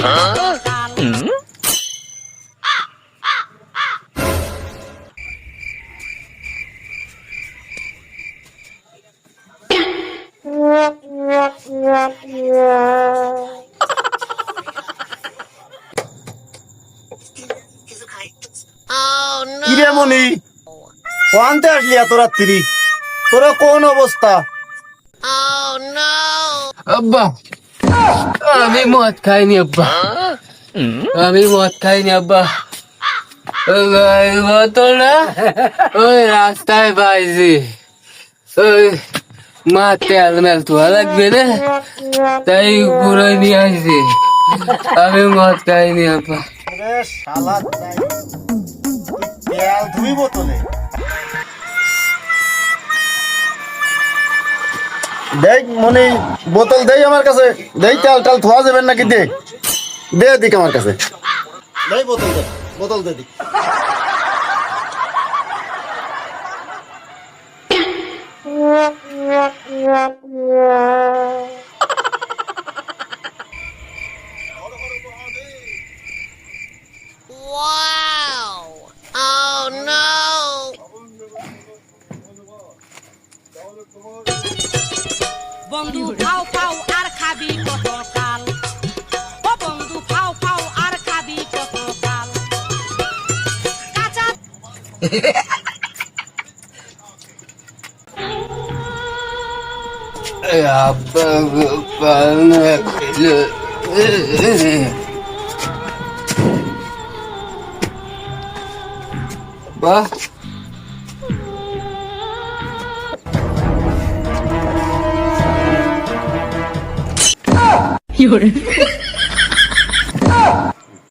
কিরে মনি কোয়ান্তে আসলি এত রাত্রি তোরা কোন অবস্থা? আব্বা আমি মদ খাইনি আব্বা, আমি মদ খাইনি আব্বা। ওই বোতলটা ওই রাস্তায় পাইছি, ওই মা তেল মেল ধোয়া লাগবে না তাই ঘুরে নিয়ে আসছি। আমি মদ খাইনি আব্বা। শালা তেল ধুই বোতলে দেখ মনি, বোতল দেই আমার কাছে, দেই তেল টাল ধোয়া যাবেন নাকি? দে দে দিক আমার কাছে, দেই বোতল দে, বোতল দে দিক। বন্ধু ফাও ফাও আর খাবি কত কাল, ও বন্ধু ফাও ফাও আর খাবি কত কাল। কাঁচা আব্বা পানা খেলো বাহ কি